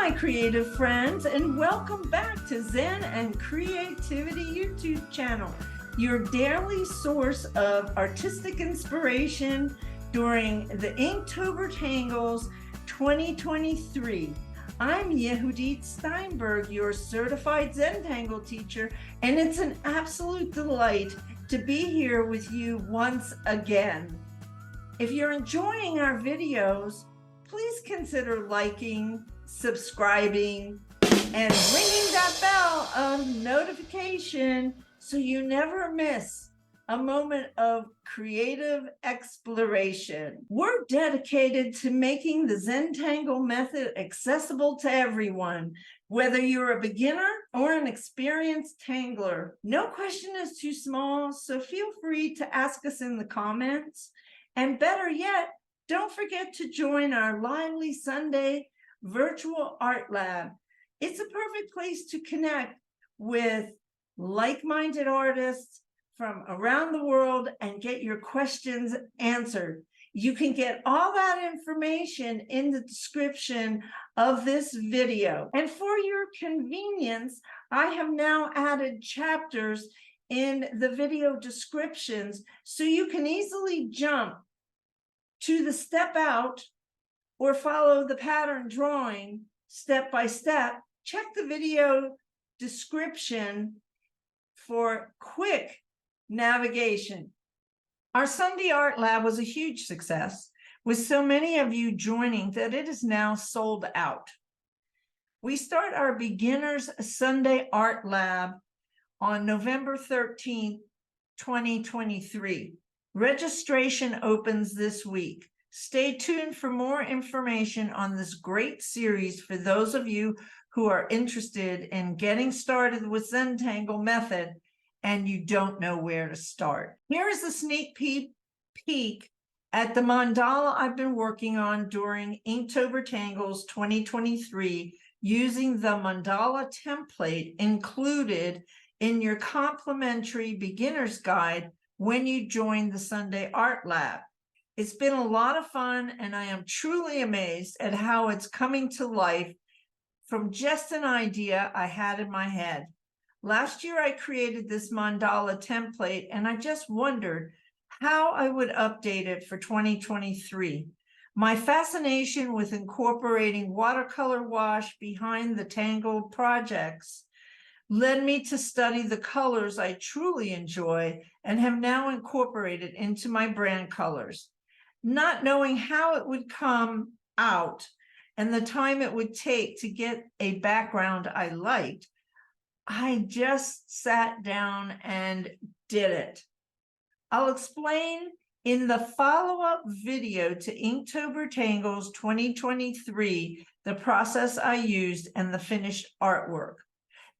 my creative friends, and welcome back to Zen and Creativity YouTube channel, your daily source of artistic inspiration during the Inktober Tangles 2023. I'm Yehudit Steinberg, your Certified Zentangle Teacher, and it's an absolute delight to be here with you once again. If you're enjoying our videos, please consider liking, subscribing, and ringing that bell of notification so you never miss a moment of creative exploration. We're dedicated to making the Zentangle method accessible to everyone, whether you're a beginner or an experienced tangler. No question is too small, so feel free to ask us in the comments. And better yet, don't forget to join our lively Sunday virtual art lab. It's a perfect place to connect with like-minded artists from around the world and get your questions answered. You can get all that information in the description of this video. And for your convenience, I have now added chapters in the video descriptions so you can easily jump to the step out or follow the pattern drawing step by step. Check the video description for quick navigation. Our Sunday Art Lab was a huge success, with so many of you joining that it is now sold out. We start our Beginners Sunday Art Lab on November 13th, 2023. Registration opens this week. Stay tuned for more information on this great series for those of you who are interested in getting started with Zentangle method and you don't know where to start. Here is a sneak peek at the mandala I've been working on during Inktober Tangles 2023 using the mandala template included in your complimentary beginner's guide when you join the Sunday Art Lab. It's been a lot of fun, and I am truly amazed at how it's coming to life from just an idea I had in my head. Last year, I created this mandala template, and I just wondered how I would update it for 2023. My fascination with incorporating watercolor wash behind the Tangled projects led me to study the colors I truly enjoy and have now incorporated into my brand colors. Not knowing how it would come out and the time it would take to get a background I liked, I just sat down and did it. I'll explain in the follow-up video to Inktober Tangles 2023 the process I used and the finished artwork.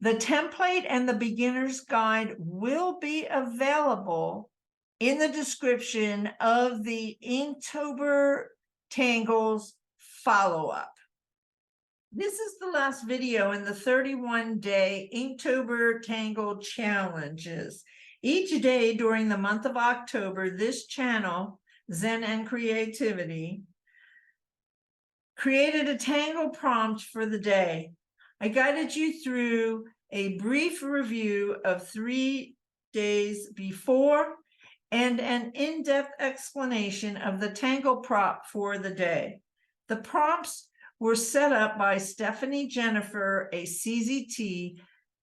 The template and the beginner's guide will be available in the description of the Inktober Tangles follow-up. This is the last video in the 31-day Inktober Tangle challenges. Each day during the month of October, this channel, Zen and Creativity, created a Tangle prompt for the day. I guided you through a brief review of 3 days before and an in-depth explanation of the Tangle prop for the day. The prompts were set up by Stephanie Jennifer, a CZT,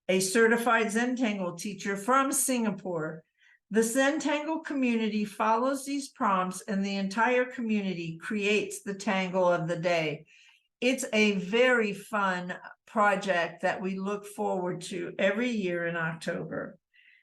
a Certified Zentangle Teacher from Singapore. The Zentangle community follows these prompts, and the entire community creates the Tangle of the day. It's a very fun project that we look forward to every year in October.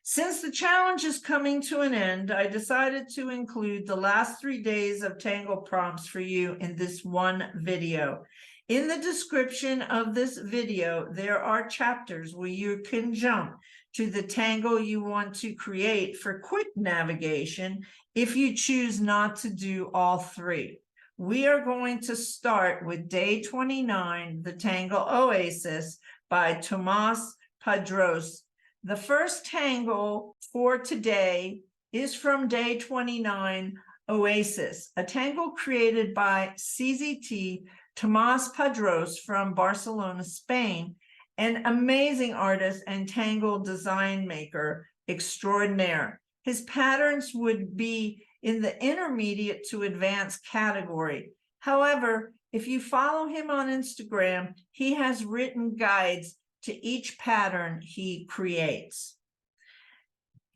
Since the challenge is coming to an end, I decided to include the last 3 days of Tangle prompts for you in this one video. In the description of this video, there are chapters where you can jump to the Tangle you want to create for quick navigation if you choose not to do all 3. We are going to start with day 29, the Tangle Oasis by Tomas Padros. The first Tangle for today is from day 29, Oasis, a Tangle created by CZT Tomás Padrós from Barcelona, Spain, an amazing artist and tangle design maker extraordinaire. His patterns would be in the intermediate to advanced category. However, if you follow him on Instagram, he has written guides to each pattern he creates.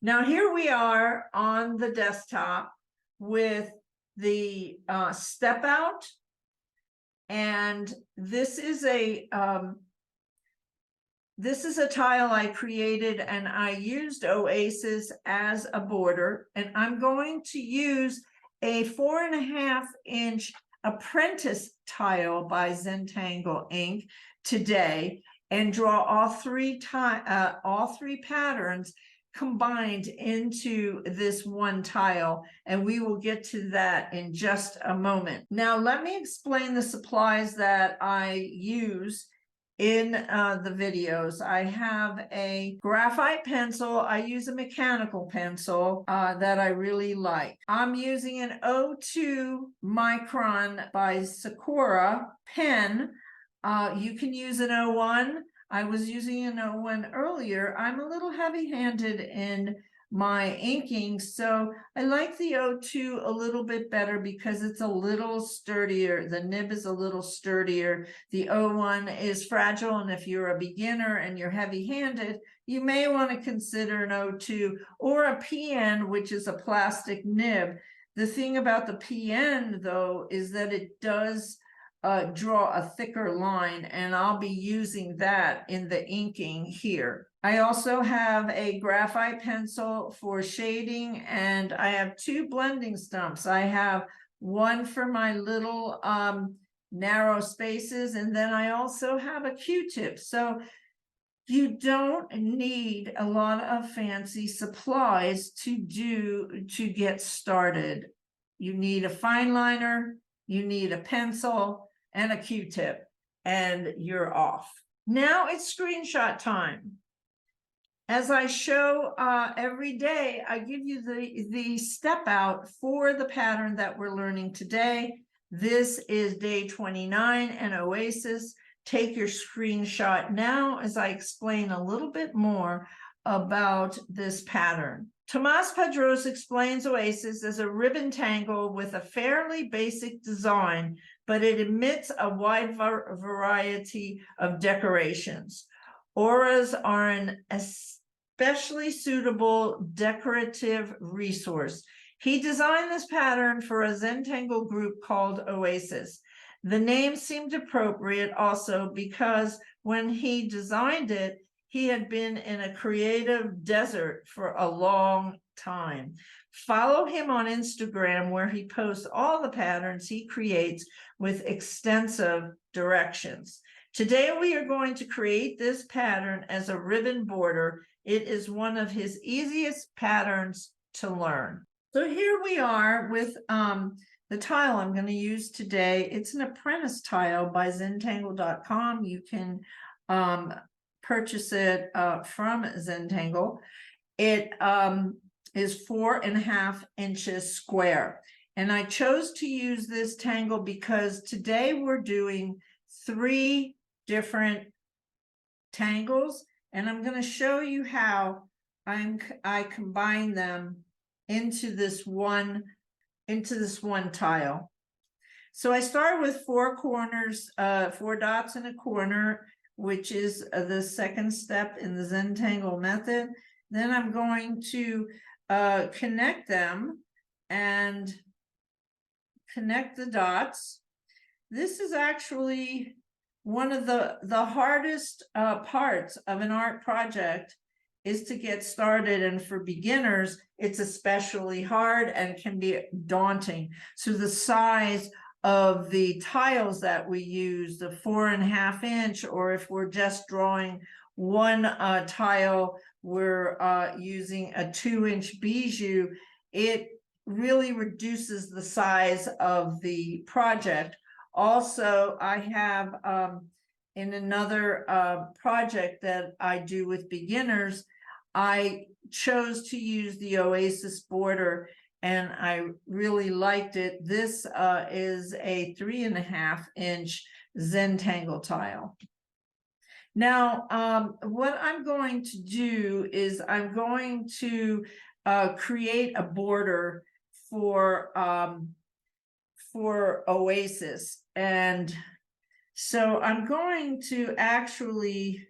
Now here we are on the desktop with the step out, and this is a tile I created, and I used Oasis as a border, and I'm going to use a 4.5-inch apprentice tile by Zentangle ink today and draw all three patterns combined into this one tile, and we will get to that in just a moment. Now let me explain the supplies that I use in the videos. I have a graphite pencil. I use a mechanical pencil that I really like. I'm using an 02 micron by Sakura pen. You can use an 01. I was using an 01 earlier. I'm a little heavy-handed in my inking, so I like the 02 a little bit better because it's a little sturdier. The nib is a little sturdier. The 01 is fragile, and if you're a beginner and you're heavy-handed, you may want to consider an 02 or a PN, which is a plastic nib. The thing about the PN, though, is that it does draw a thicker line, and I'll be using that in the inking here. I also have a graphite pencil for shading, and I have 2 blending stumps. I have one for my little narrow spaces, and then I also have a Q-tip. So you don't need a lot of fancy supplies to get started. You need a fine liner, you need a pencil, and a Q-tip, and you're off. Now it's screenshot time. As I show every day, I give you the step out for the pattern that we're learning today. This is day 29 and Oasis. Take your screenshot now as I explain a little bit more about this pattern. Tomás Padrós explains Oasis as a ribbon tangle with a fairly basic design, but it emits a wide variety of decorations. Auras are an especially suitable decorative resource. He designed this pattern for a Zentangle group called Oasis. The name seemed appropriate also because when he designed it, he had been in a creative desert for a long time. Follow him on Instagram, where he posts all the patterns he creates with extensive directions. Today, we are going to create this pattern as a ribbon border. It is one of his easiest patterns to learn. So here we are with the tile I'm going to use today. It's an apprentice tile by Zentangle.com. You can purchase it from Zentangle. It is 4.5 inches square. And I chose to use this tangle because today we're doing 3 different tangles, and I'm going to show you how I combine them into this one tile. So I start with 4 corners, 4 dots in a corner, which is the second step in the Zentangle method. Then I'm going to connect them and connect the dots. This is actually one of the hardest parts of an art project, is to get started, and for beginners it's especially hard and can be daunting. So the size of the tiles that we use, the 4.5 inch, or if we're just drawing one tile, we're using a 2-inch bijou, it really reduces the size of the project. Also, I have in another project that I do with beginners, I chose to use the Oasis border. and I really liked it. This is a 3.5-inch Zentangle tile. Now, what I'm going to do is I'm going to create a border for Oasis. And so I'm going to actually,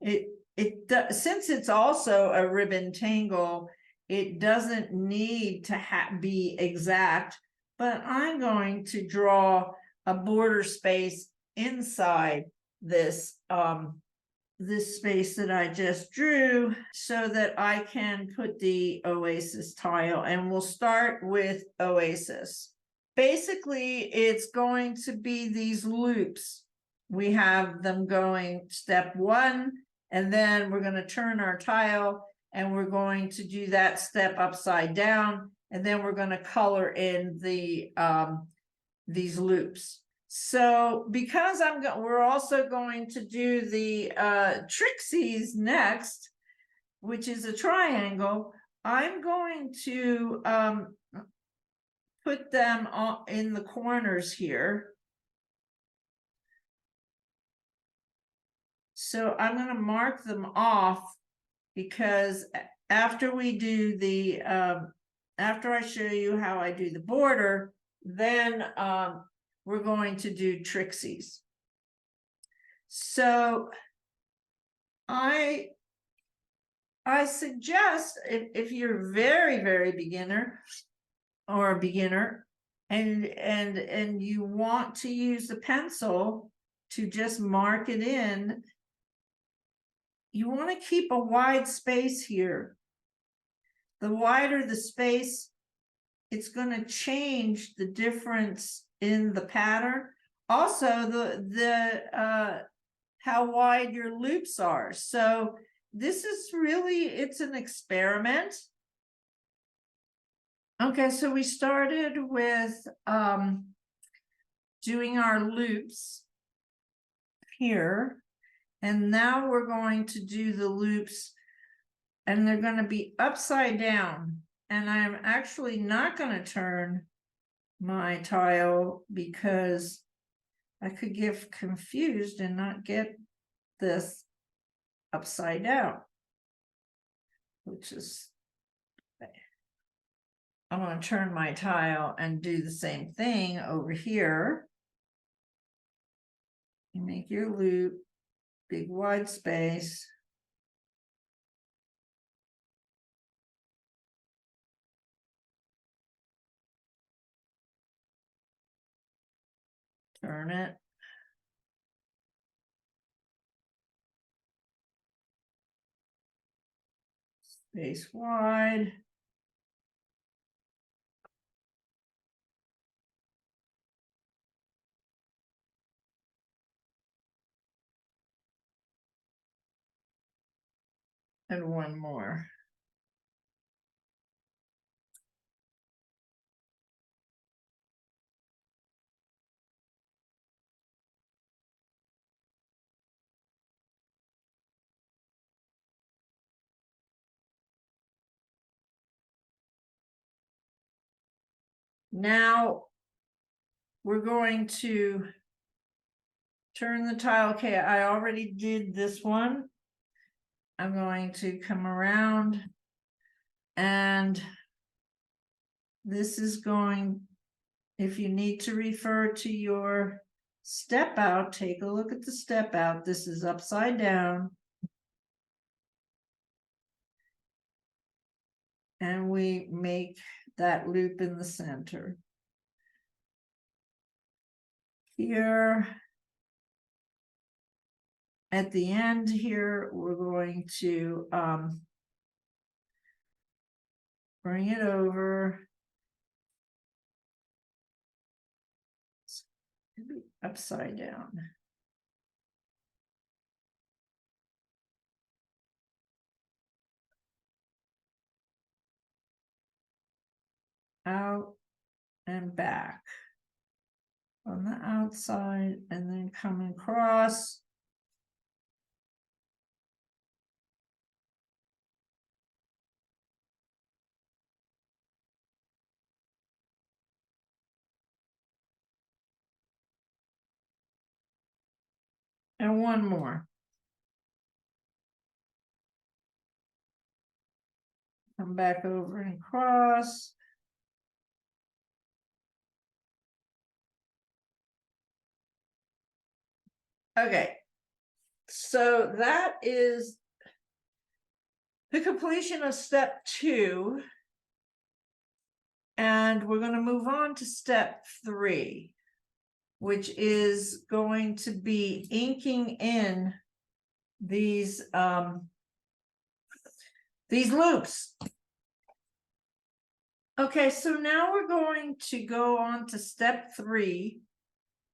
since it's also a ribbon tangle, it doesn't need to be exact, but I'm going to draw a border space inside this this space that I just drew so that I can put the Oasis tile, and we'll start with Oasis. Basically, it's going to be these loops. We have them going step 1, and then we're going to turn our tile, and we're going to do that step upside down, and then we're going to color in the these loops. So because we're also going to do the Trixyz next, which is a triangle, I'm going to put them all in the corners here. So I'm going to mark them off, because after we do the after I show you how I do the border, then we're going to do Trixyz. So I suggest, if you're very beginner or a beginner, and you want to use the pencil to just mark it in, you want to keep a wide space here. The wider the space, it's going to change the difference in the pattern. Also, how wide your loops are. So this is really, it's an experiment. Okay, so we started with doing our loops here, and now we're going to do the loops, and they're going to be upside down. And I'm actually not going to turn my tile, because I could get confused and not get this upside down, which is, I'm going to turn my tile and do the same thing over here. You make your loop, big wide space. Turn it. Space wide. And one more. Now we're going to turn the tile. Okay, I already did this one. I'm going to come around, and this is going, if you need to refer to your step out, take a look at the step out. This is upside down. And we make that loop in the center. Here, at the end here, we're going to bring it over. Upside down. Out and back on the outside, and then come across. And one more. Come back over and cross. Okay, so that is the completion of step 2. And we're going to move on to step 3, which is going to be inking in these loops. Okay, so now we're going to go on to step 3.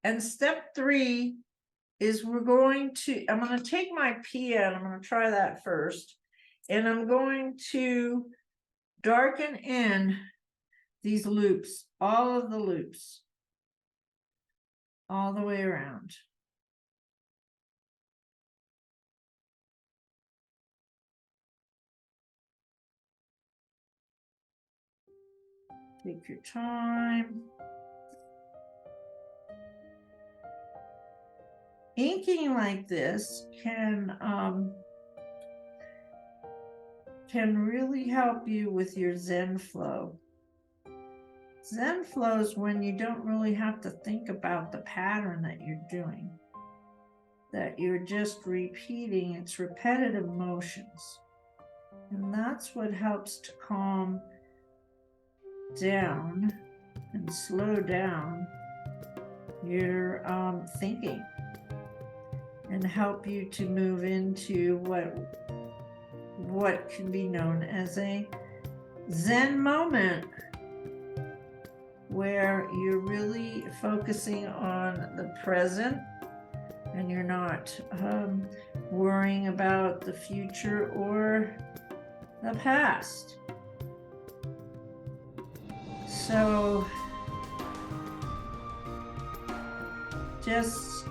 And step 3 is I'm going to take my pen, I'm going to try that first. And I'm going to darken in these loops, all of the loops, all the way around. Take your time. Inking like this can really help you with your Zen flow. Zen flow is when you don't really have to think about the pattern that you're doing, that you're just repeating its repetitive motions. And that's what helps to calm down and slow down your thinking and help you to move into what can be known as a Zen moment, where you're really focusing on the present and you're not worrying about the future or the past. So just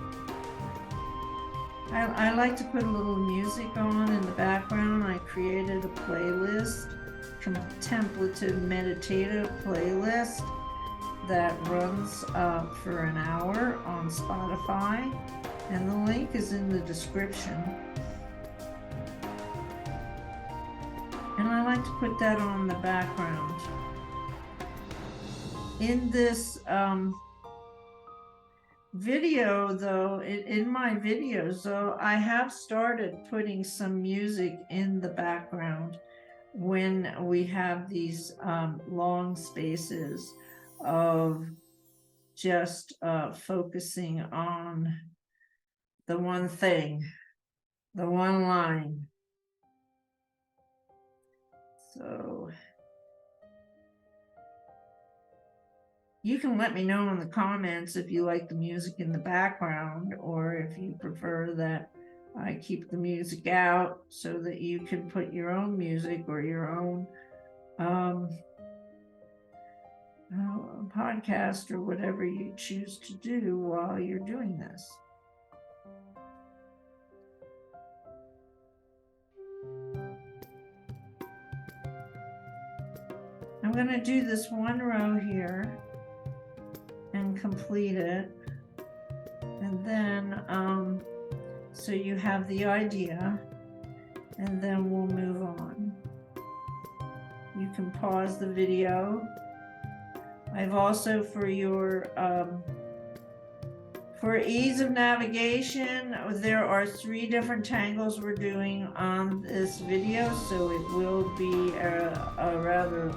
I like to put a little music on in the background. I created a playlist, contemplative meditative playlist that runs for an hour on Spotify, and the link is in the description. And I like to put that on the background. In this video though, in my videos though, I have started putting some music in the background when we have these long spaces of just focusing on the one thing, the one line. So you can let me know in the comments if you like the music in the background, or if you prefer that I keep the music out so that you can put your own music or your own podcast or whatever you choose to do while you're doing this. I'm going to do this one row here and complete it, and then so you have the idea, and then we'll move on. You can pause the video. I've also, for your for ease of navigation, there are 3 different tangles we're doing on this video, so it will be a rather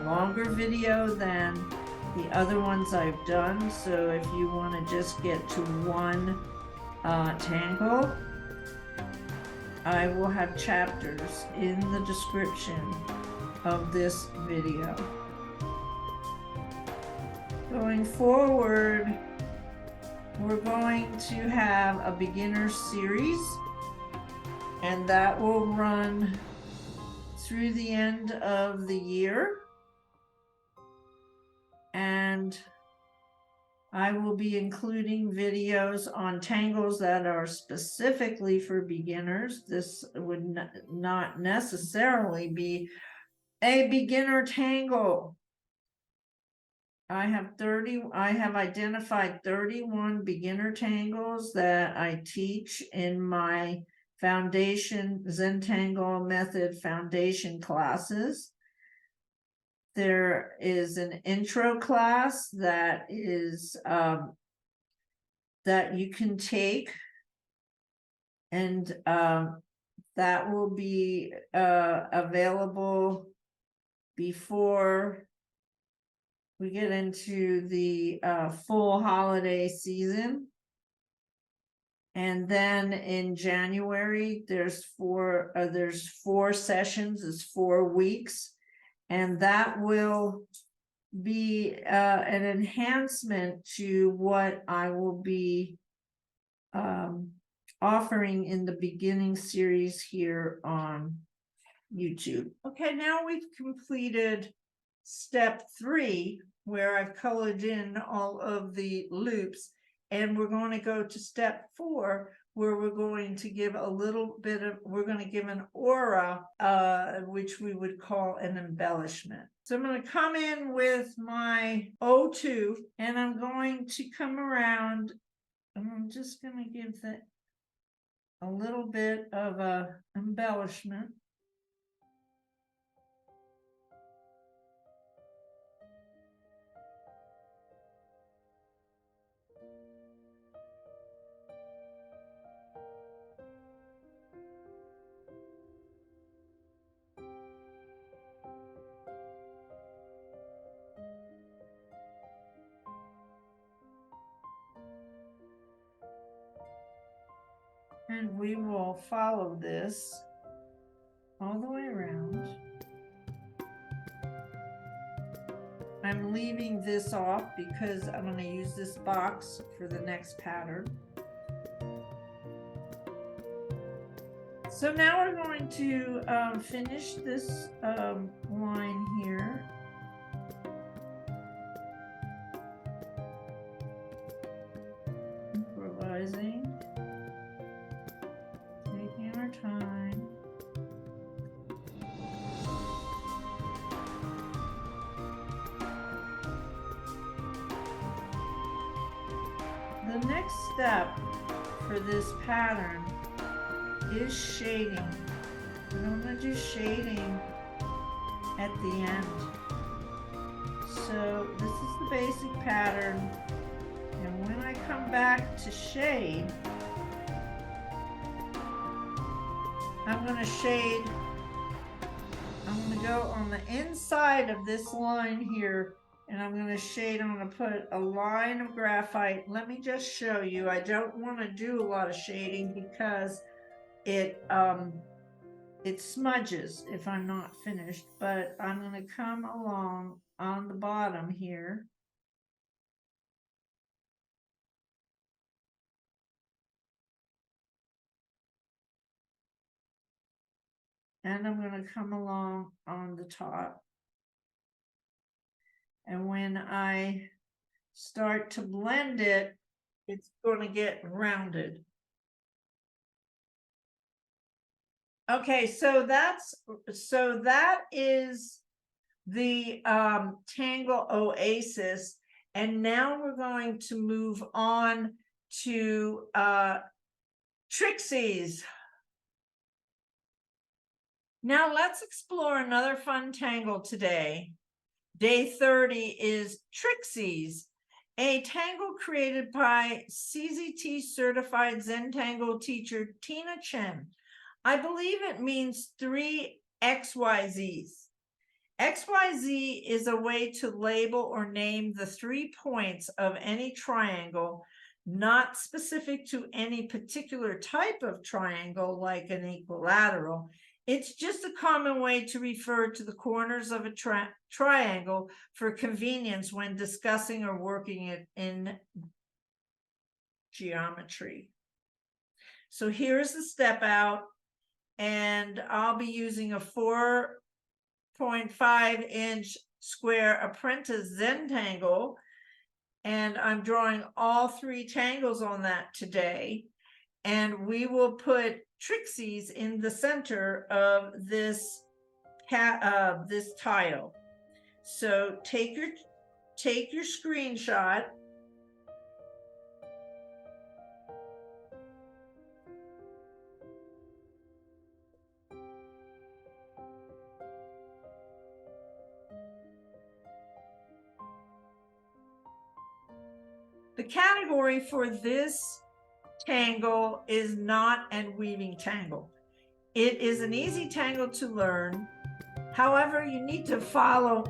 longer video than the other ones I've done. So if you want to just get to one tangle, I will have chapters in the description of this video. Going forward, we're going to have a beginner series, and that will run through the end of the year. And I will be including videos on tangles that are specifically for beginners. This would not necessarily be a beginner tangle. I have identified 31 beginner tangles that I teach in my foundation Zentangle method foundation classes. There is an intro class that is that you can take, and that will be available before we get into the full holiday season. And then in January, there's four sessions, it's 4 weeks, and that will be an enhancement to what I will be offering in the beginning series here on YouTube. Okay, now we've completed step 3, where I've colored in all of the loops, and we're going to go to step 4, where we're going to give a little bit of, we're going to give an aura, which we would call an embellishment. So I'm going to come in with my O2, and I'm going to come around, and I'm just going to give that a little bit of a embellishment. And we will follow this all the way around. I'm leaving this off because I'm going to use this box for the next pattern. So now we're going to finish this line here. Improvising. Taking our time. The next step for this pattern is shading. And I'm going to do shading at the end. So this is the basic pattern, and when I come back to shade, I'm going to go on the inside of this line here, and I'm going to shade. I'm going to put a line of graphite. Let me just show you. I don't want to do a lot of shading because it smudges if I'm not finished, but I'm going to come along on the bottom here. And I'm going to come along on the top. And when I start to blend it, it's going to get rounded. Okay, so that is the Tangle Oasis, and now we're going to move on to Trixyz. Now let's explore another fun tangle today. Day 30 is Trixyz, a tangle created by CZT Certified Zentangle Teacher Tina Chen. I believe it means 3 XYZs. XYZ is a way to label or name the 3 points of any triangle, not specific to any particular type of triangle like an equilateral. It's just a common way to refer to the corners of a triangle for convenience when discussing or working it in geometry. So here's the step out, and I'll be using a 4.5-inch square apprentice Zentangle, and I'm drawing all 3 tangles on that today, and we will put Trixyz in the center of this tile. So take your take your screenshot. The category for this tangle is knot and weaving tangle. It is an easy tangle to learn. However, you need to follow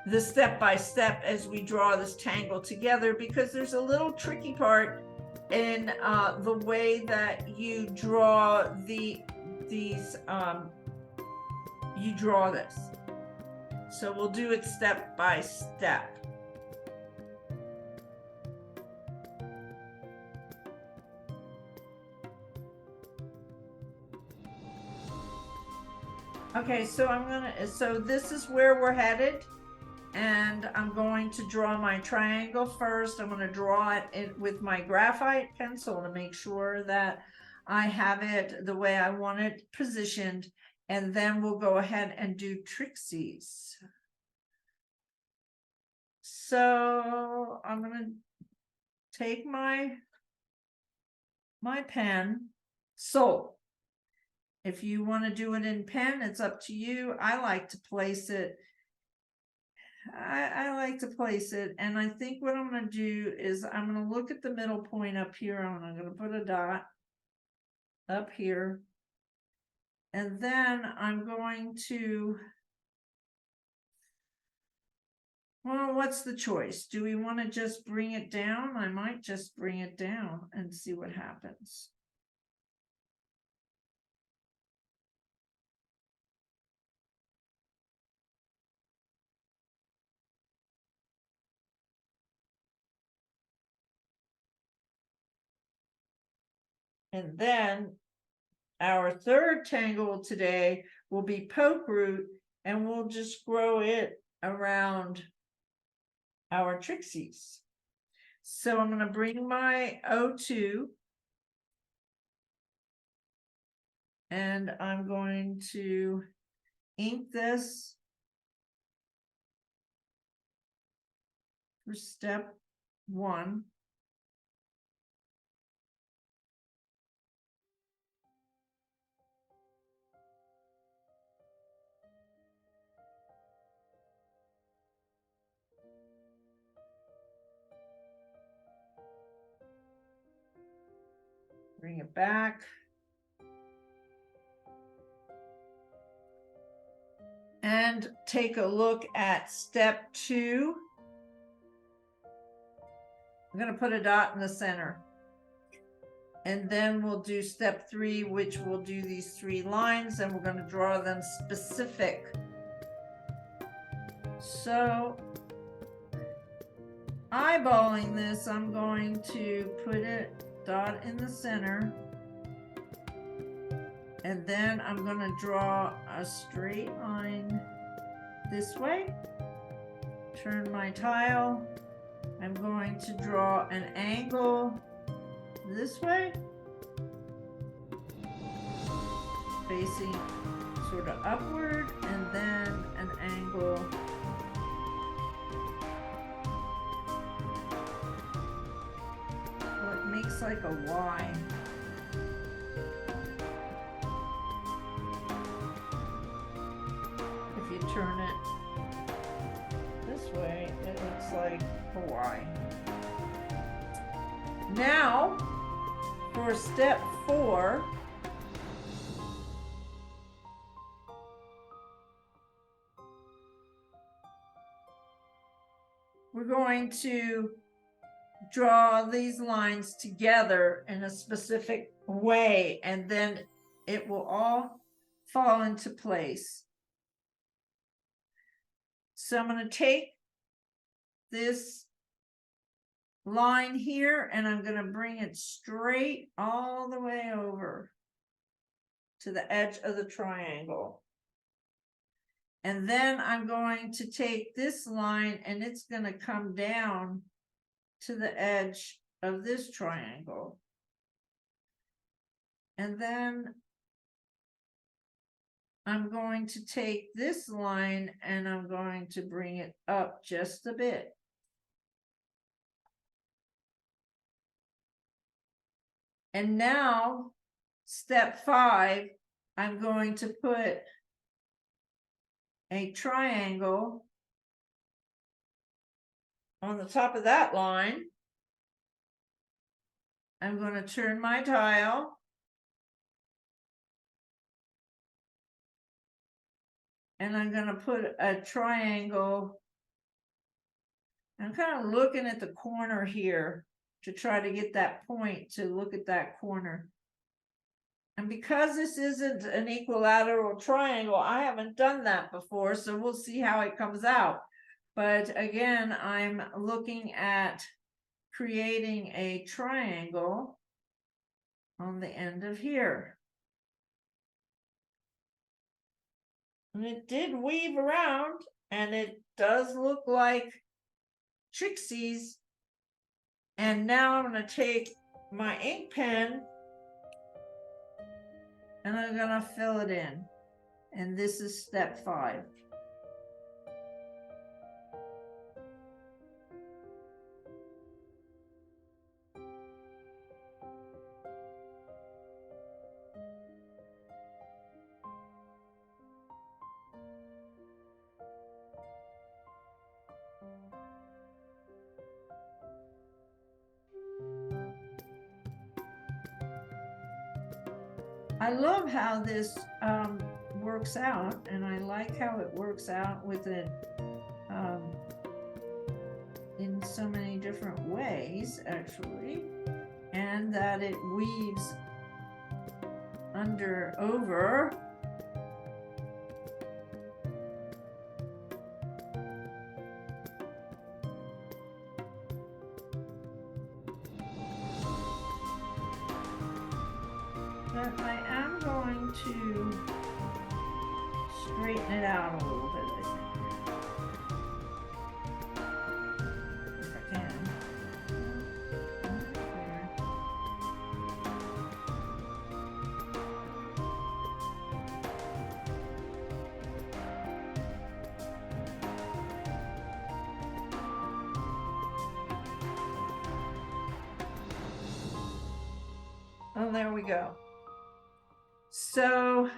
the step-by-step as we draw this tangle together, because there's a little tricky part in the way that you draw you draw this. So we'll do it step by step. Okay, so this is where we're headed, and I'm going to draw my triangle first. I'm going to draw it with my graphite pencil to make sure that I have it the way I want it positioned, and then we'll go ahead and do Trixyz. So I'm going to take my pen. So if you want to do it in pen, it's up to you. I like to place it. I like to place it. And I think what I'm going to do is I'm going to look at the middle point up here, and I'm going to put a dot up here. And then I'm going to, well, what's the choice? Do we want to just bring it down? I might just bring it down and see what happens. And then our third tangle today will be Pokeroot, and we'll just grow it around our Trixyz. So I'm going to bring my O2, and I'm going to ink this for step 1. Bring it back. And take a look at step 2. I'm going to put a dot in the center. And then we'll do step 3, which will do these 3 lines, and we're going to draw them specific. So, eyeballing this, I'm going to put a dot in the center. And then I'm going to draw a straight line this way. Turn my tile. I'm going to draw an angle this way, facing sort of upward, and then an angle well, it makes like a Y. If you turn it this way, it looks like a Y. Now, for step 4, we're going to draw these lines together in a specific way, and then it will all fall into place. So I'm going to take this line here, and I'm going to bring it straight all the way over to the edge of the triangle. And then I'm going to take this line, and it's going to come down to the edge of this triangle. And then I'm going to take this line and I'm going to bring it up just a bit. And now, step 5, I'm going to put a triangle on the top of that line. I'm going to turn my tile. And I'm going to put a triangle. I'm kind of looking at the corner here to try to get that point to look at that corner. And because this isn't an equilateral triangle, I haven't done that before, so we'll see how it comes out. But again, I'm looking at creating a triangle on the end of here. And it did weave around, and it does look like Trixyz. And now I'm going to take my ink pen and I'm going to fill it in. And this is step 5. I love how this works out, and I like how it works out with it in so many different ways, actually, and that it weaves over. But I am going to straighten it out a little bit, I think. If I can. Oh, there we go. So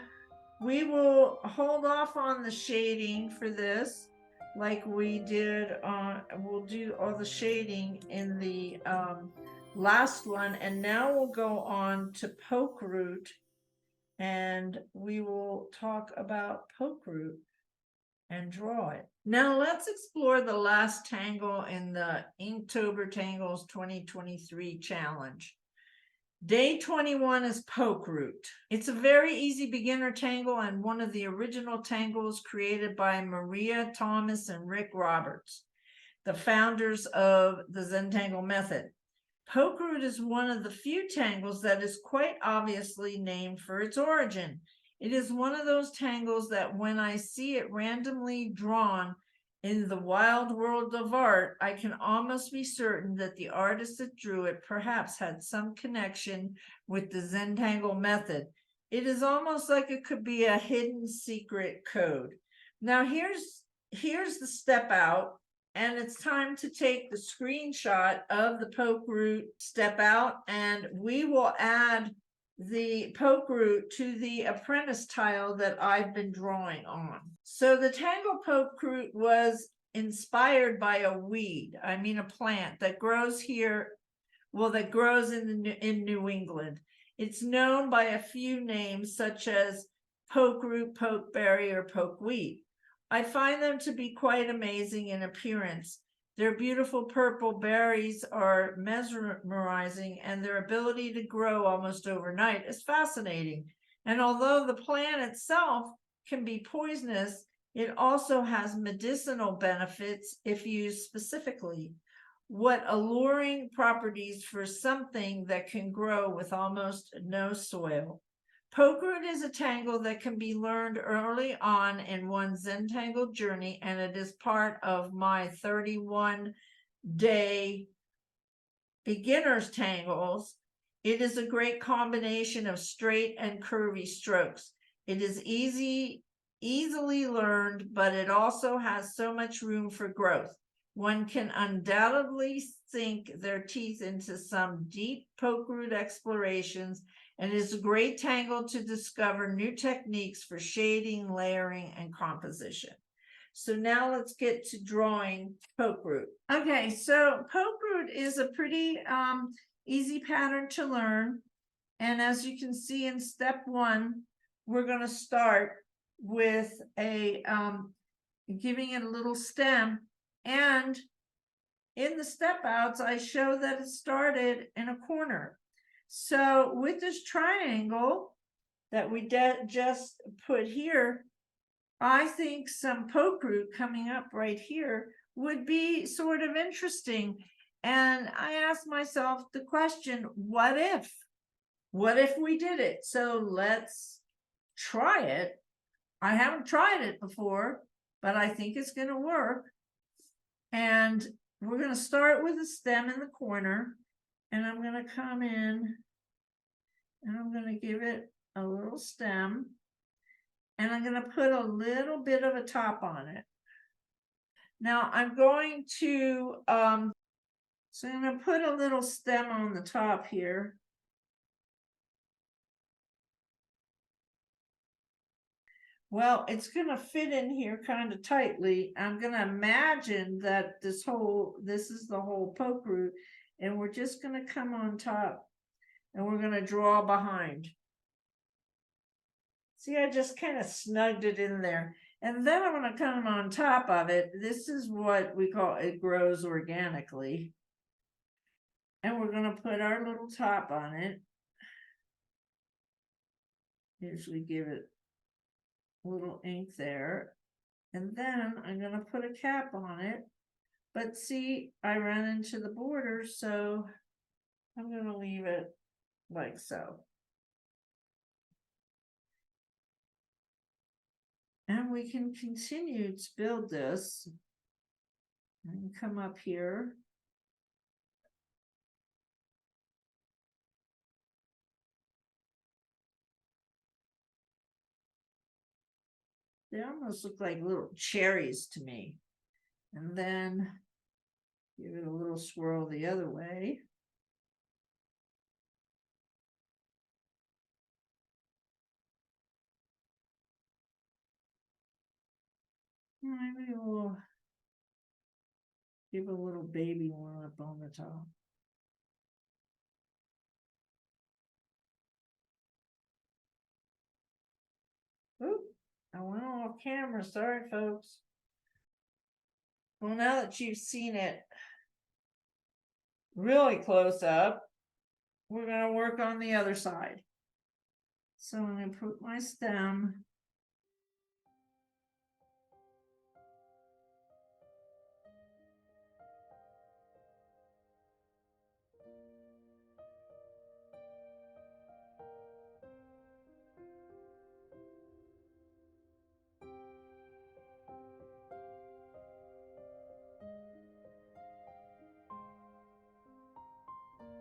we will hold off on the shading for this, like we did on, we'll do all the shading in the last one, and now we'll go on to Pokeroot, and we will talk about Pokeroot and draw it. Now let's explore the last tangle in the Inktober Tangles 2023 challenge. Day 21 is Pokeroot. It's a very easy beginner tangle and one of the original tangles created by Maria Thomas and Rick Roberts, the founders of the Zentangle method. Pokeroot is one of the few tangles that is quite obviously named for its origin. It is one of those tangles that when I see it randomly drawn in the wild world of art, I can almost be certain that the artist that drew it perhaps had some connection with the Zentangle method. It is almost like it could be a hidden secret code. Now here's the step out, and it's time to take the screenshot of the Pokeroot step out, and we will add the Pokeroot to the apprentice tile that I've been drawing on. So the Tangle Pokeroot was inspired by a weed, a plant that grows here, that grows in New England. It's known by a few names such as pokeroot, pokeberry, or pokeweed. I find them to be quite amazing in appearance. Their beautiful purple berries are mesmerizing, and their ability to grow almost overnight is fascinating. And although the plant itself can be poisonous, it also has medicinal benefits if used specifically. What alluring properties for something that can grow with almost no soil. Pokeroot is a tangle that can be learned early on in one's Zentangle journey, and it is part of my 31-day beginner's tangles. It is a great combination of straight and curvy strokes. It is easily learned, but it also has so much room for growth. One can undoubtedly sink their teeth into some deep Pokeroot explorations, and is a great tangle to discover new techniques for shading, layering, and composition. So now let's get to drawing Pokeroot. Okay, so Pokeroot is a pretty easy pattern to learn. And as you can see in step 1, we're going to start with a giving it a little stem, and in the step outs I show that it started in a corner. So with this triangle that we just put here, I think some Pokeroot coming up right here would be sort of interesting. And I asked myself the question, what if we did it? So let's try it. I haven't tried it before, but I think it's going to work. And we're going to start with a stem in the corner, and I'm going to come in and I'm going to give it a little stem, and I'm going to put a little bit of a top on it. Now I'm going to so I'm going to put a little stem on the top here. Well, it's going to fit in here kind of tightly. I'm going to imagine that this is the whole Pokeroot, and we're just going to come on top and we're going to draw behind. See, I just kind of snugged it in there. And then I'm going to come on top of it. This is what we call it grows organically. And we're going to put our little top on it. Usually give it a little ink there. And then I'm going to put a cap on it. But see, I ran into the border, so I'm going to leave it like so. And we can continue to build this and come up here. They almost look like little cherries to me. And then give it a little swirl the other way. Maybe we'll give a little baby one up on the top. Oop, I went off camera. Sorry, folks. Well, now that you've seen it really close up, we're going to work on the other side. So I'm going to put my stem.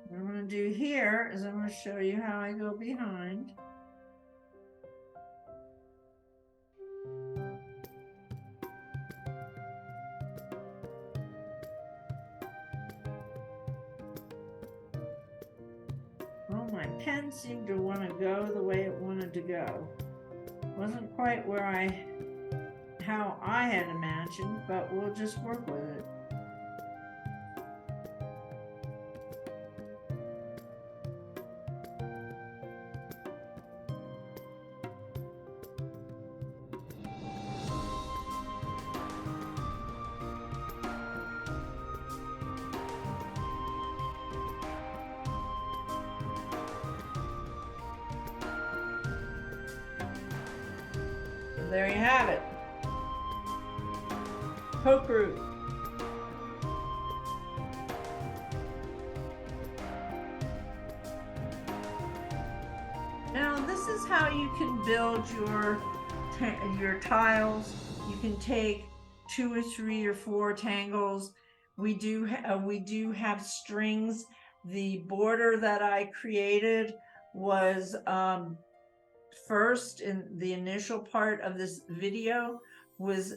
What I'm going to do here is I'm going to show you how I go behind. Well, my pen seemed to want to go the way it wanted to go. Wasn't quite how I had imagined, but we'll just work with it. There you have it. Pokeroot. Now this is how you can build your tiles. You can take 2 or 3 or 4 tangles. We do have strings. The border that I created was first in the initial part of this video was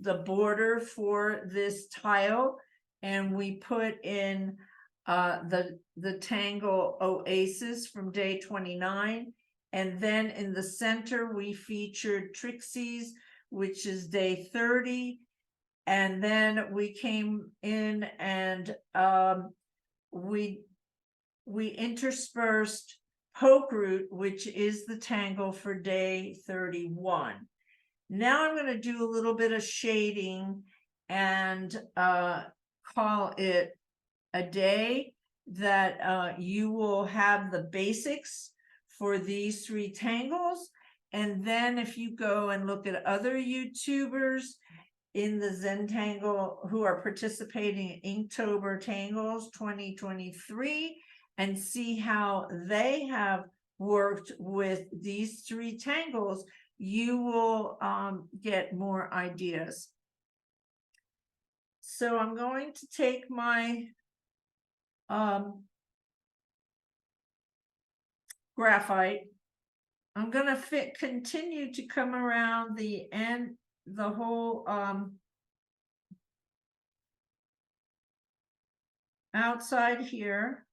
the border for this tile, and we put in the Tangle Oasis from day 29, and then in the center we featured Trixyz, which is day 30, and then we came in and we interspersed Pokeroot, which is the tangle for day 31. Now I'm going to do a little bit of shading and call it a day that you will have the basics for these 3 tangles. And then if you go and look at other YouTubers in the Zentangle who are participating in Inktober Tangles 2023 and see how they have worked with these 3 tangles, you will get more ideas. So I'm going to take my graphite. I'm going to continue to come around the end, the whole outside here.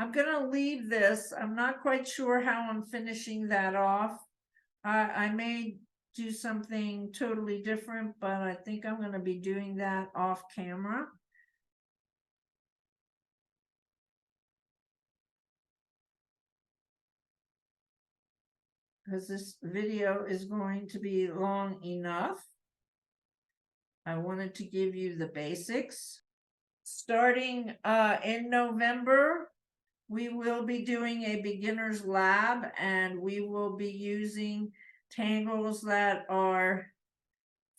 I'm going to leave this. I'm not quite sure how I'm finishing that off. I may do something totally different, but I think I'm going to be doing that off camera. Because this video is going to be long enough. I wanted to give you the basics. Starting in November, we will be doing a beginner's lab, and we will be using tangles that are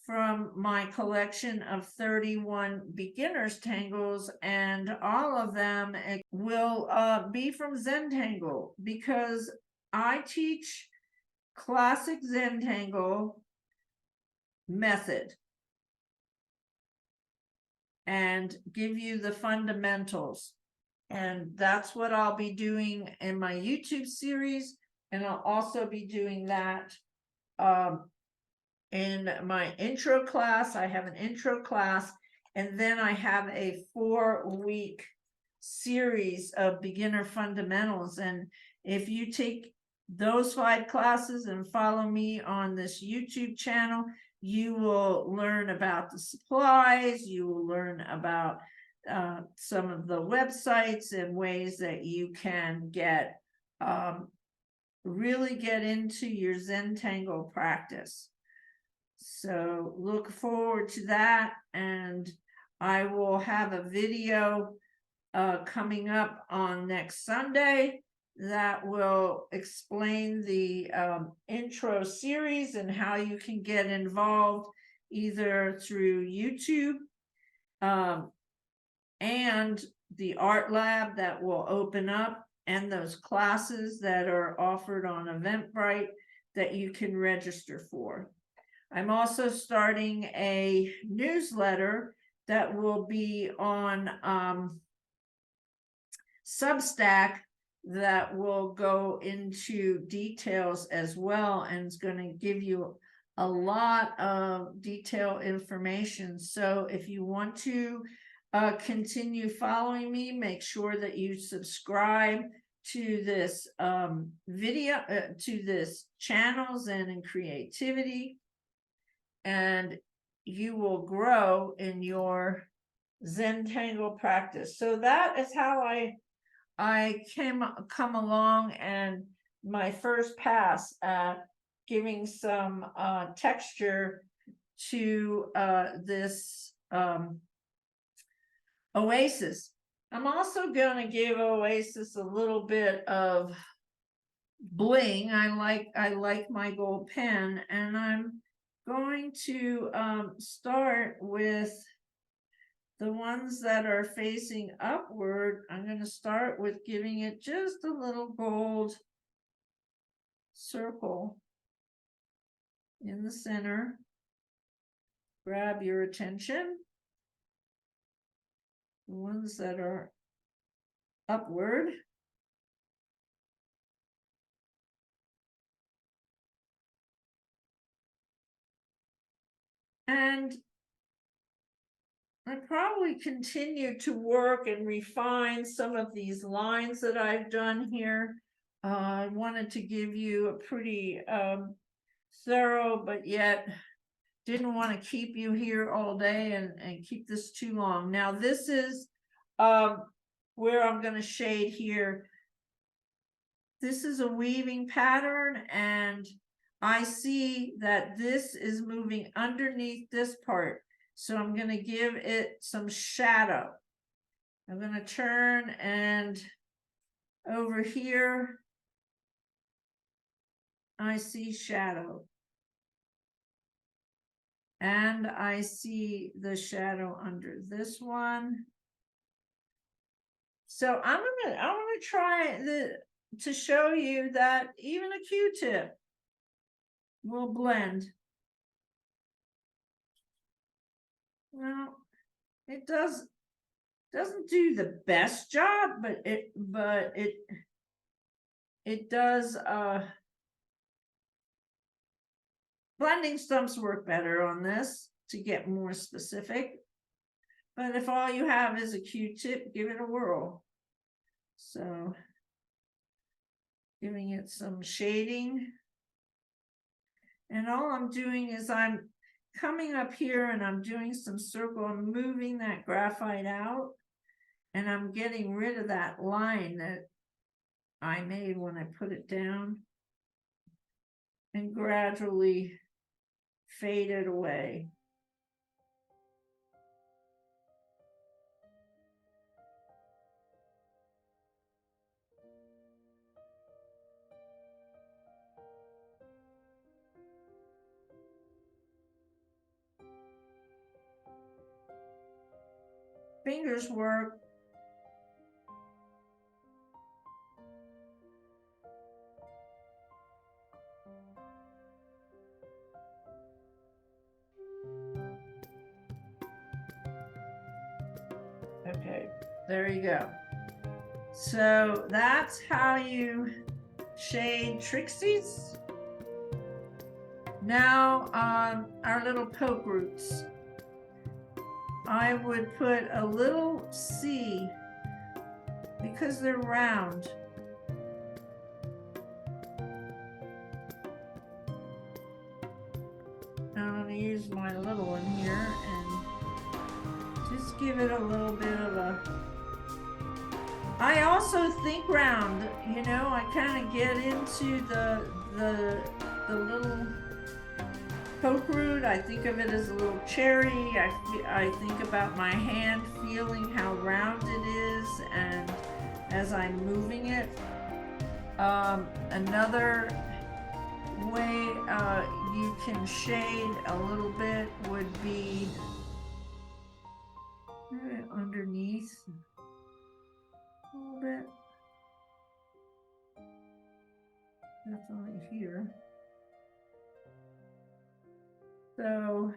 from my collection of 31 beginners tangles, and all of them will be from Zentangle, because I teach classic Zentangle method and give you the fundamentals. And that's what I'll be doing in my YouTube series. And I'll also be doing that in my intro class. I have an intro class, and then I have a 4-week series of beginner fundamentals. And if you take those 5 classes and follow me on this YouTube channel, you will learn about the supplies, you will learn about some of the websites and ways that you can get really get into your Zentangle practice. So look forward to that, and I will have a video coming up on next Sunday that will explain the intro series and how you can get involved either through YouTube and the art lab that will open up, and those classes that are offered on Eventbrite that you can register for. I'm also starting a newsletter that will be on Substack that will go into details as well, and it's going to give you a lot of detailed information. So if you want to continue following me, make sure that you subscribe to this video, to this channel, Zen and Creativity, and you will grow in your Zentangle practice. So that is how I come along, and my first pass at giving some texture to this Oasis. I'm also going to give Oasis a little bit of bling. I like my gold pen, and I'm going to start with the ones that are facing upward. I'm going to start with giving it just a little gold circle in the center. Grab your attention. The ones that are upward. And I probably continue to work and refine some of these lines that I've done here. I wanted to give you a pretty thorough, but yet didn't want to keep you here all day and keep this too long. Now this is where I'm going to shade here. This is a weaving pattern, and I see that this is moving underneath this part. So I'm going to give it some shadow. I'm going to turn, and over here, I see shadow. And I see the shadow under this one. So I'm gonna try to show you that even a Q-tip will blend. Well, it doesn't do the best job, but it does. Blending stumps work better on this to get more specific. But if all you have is a Q-tip, give it a whirl. So, giving it some shading. And all I'm doing is I'm coming up here and I'm doing some circle. I'm moving that graphite out. And I'm getting rid of that line that I made when I put it down. And gradually fade it away. Fingers work. Okay, there you go. So that's how you shade Trixyz. Now our little Pokeroots. I would put a little C because they're round. I'm going to use my little one here and just give it a little bit of a... I also think round, you know, I kind of get into the little Pokeroot. I think of it as a little cherry. I think about my hand feeling how round it is, and as I'm moving it. Another way you can shade a little bit would be underneath a little bit. Definitely here. So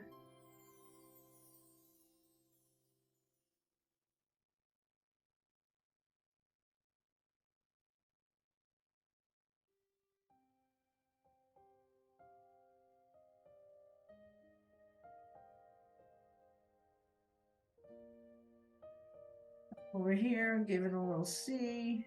over here, give it a little C.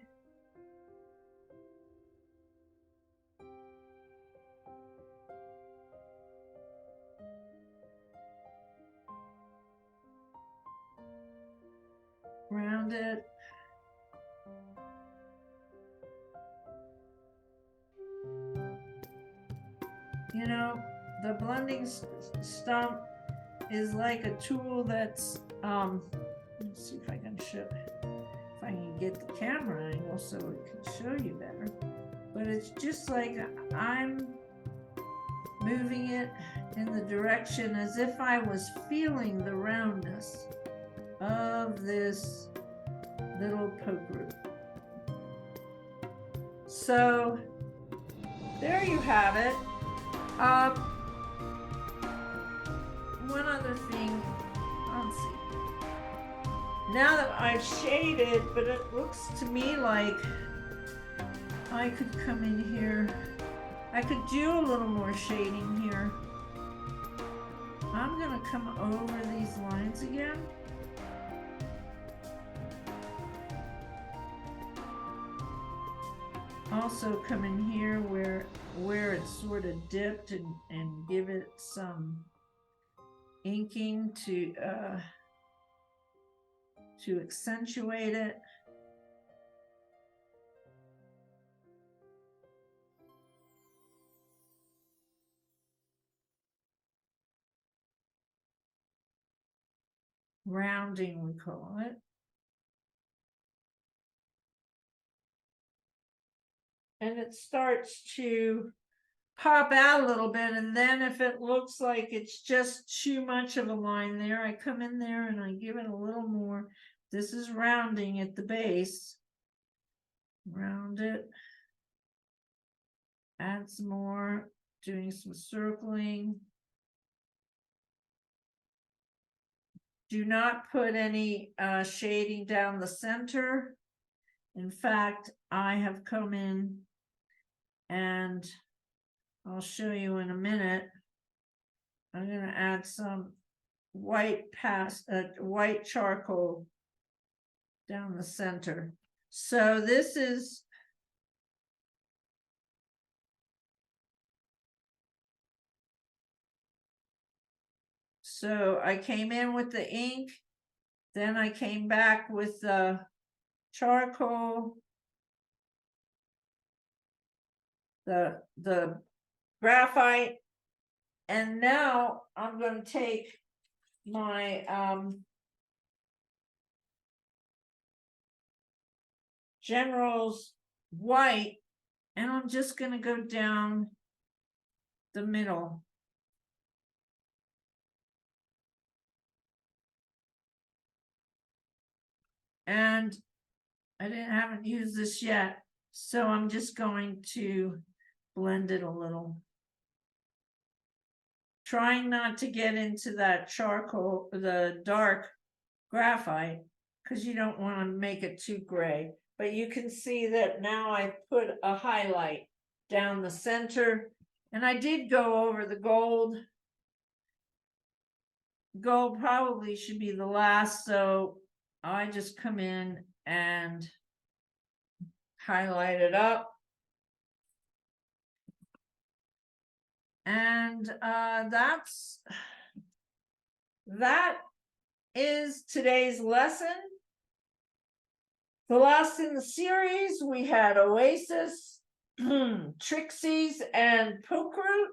Round it. You know, the blending stump is like a tool that's let's see if I can show, if I can get the camera angle so it can show you better. But it's just like I'm moving it in the direction as if I was feeling the roundness of this little Pokeroot. So there you have it. One other thing, let's see. Now that I've shaded, but it looks to me like I could come in here. I could do a little more shading here. I'm I'm going to come over these lines again. Also come in here where it's sort of dipped and give it some inking to accentuate it. Rounding, we call it. And it starts to pop out a little bit, and then if it looks like it's just too much of a line there, I come in there and I give it a little more. This is rounding at the base. Round it. Add some more, doing some circling. Do not put any shading down the center. In fact, I have come in and I'll show you in a minute. I'm going to add some white charcoal down the center. So this is so I came in with the ink, then I came back with the charcoal, the graphite, and now I'm going to take my General's white, and I'm just going to go down the middle. And I haven't used this yet, so I'm just going to blend it a little. Trying not to get into that charcoal, the dark graphite, because you don't want to make it too gray. But you can see that now I put a highlight down the center, and I did go over the gold. Gold probably should be the last, so I just come in and highlight it up. And that is today's lesson. The last in the series, we had Oasis, Trixyz, and Pokeroot.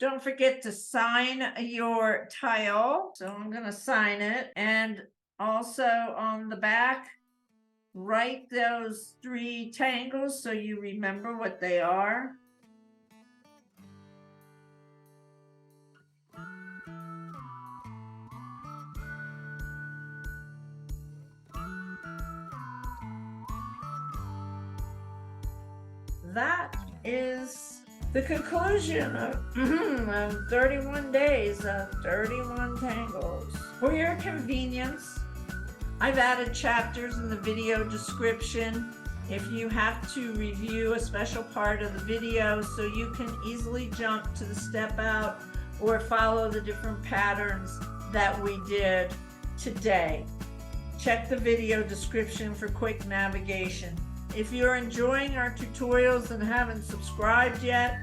Don't forget to sign your tile. So I'm going to sign it. And also on the back, write those 3 tangles so you remember what they are. That is the conclusion of 31 days of 31 tangles. For your convenience, I've added chapters in the video description if you have to review a special part of the video, so you can easily jump to the step out or follow the different patterns that we did today. Check the video description for quick navigation. If you're enjoying our tutorials and haven't subscribed yet,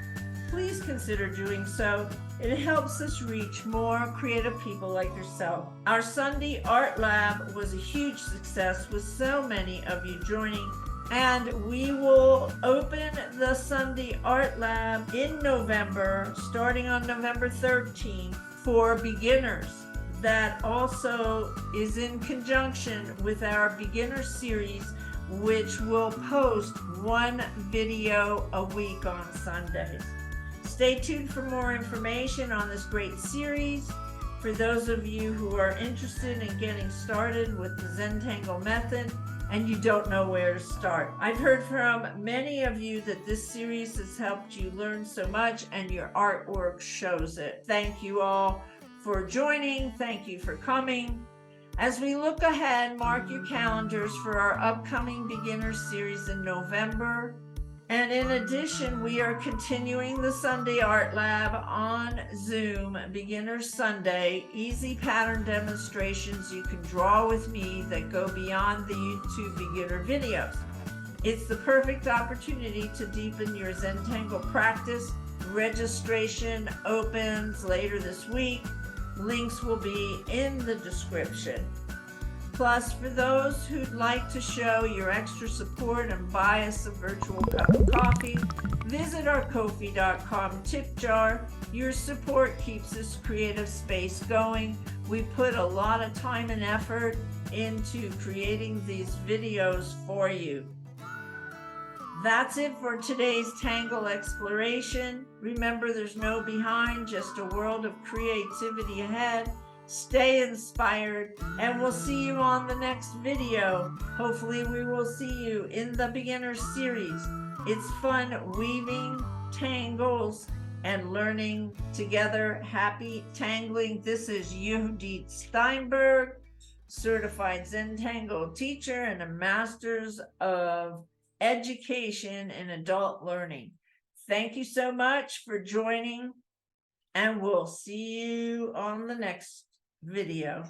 please consider doing so. It helps us reach more creative people like yourself. Our Sunday Art Lab was a huge success with so many of you joining, and we will open the Sunday Art Lab in November, starting on November 13th for beginners. That also is in conjunction with our beginner series, which will post 1 video a week on Sundays. Stay tuned for more information on this great series. For those of you who are interested in getting started with the Zentangle method and you don't know where to start, I've heard from many of you that this series has helped you learn so much, and your artwork shows it. Thank you all for joining. Thank you for coming. As we look ahead, mark your calendars for our upcoming beginner series in November. And in addition, we are continuing the Sunday Art Lab on Zoom, Beginner Sunday, easy pattern demonstrations you can draw with me that go beyond the YouTube beginner videos. It's the perfect opportunity to deepen your Zentangle practice. Registration opens later this week. Links will be in the description. Plus, for those who'd like to show your extra support and buy us a virtual cup of coffee, visit our Ko-fi.com tip jar. Your support keeps this creative space going. We put a lot of time and effort into creating these videos for you. That's it for today's Tangle exploration. Remember, there's no behind, just a world of creativity ahead. Stay inspired, and we'll see you on the next video. Hopefully we will see you in the beginner series. It's fun weaving tangles and learning together. Happy tangling. This is Yehudit Steinberg, Certified Zentangle Teacher and a Master's of Education in Adult Learning. Thank you so much for joining, and we'll see you on the next video.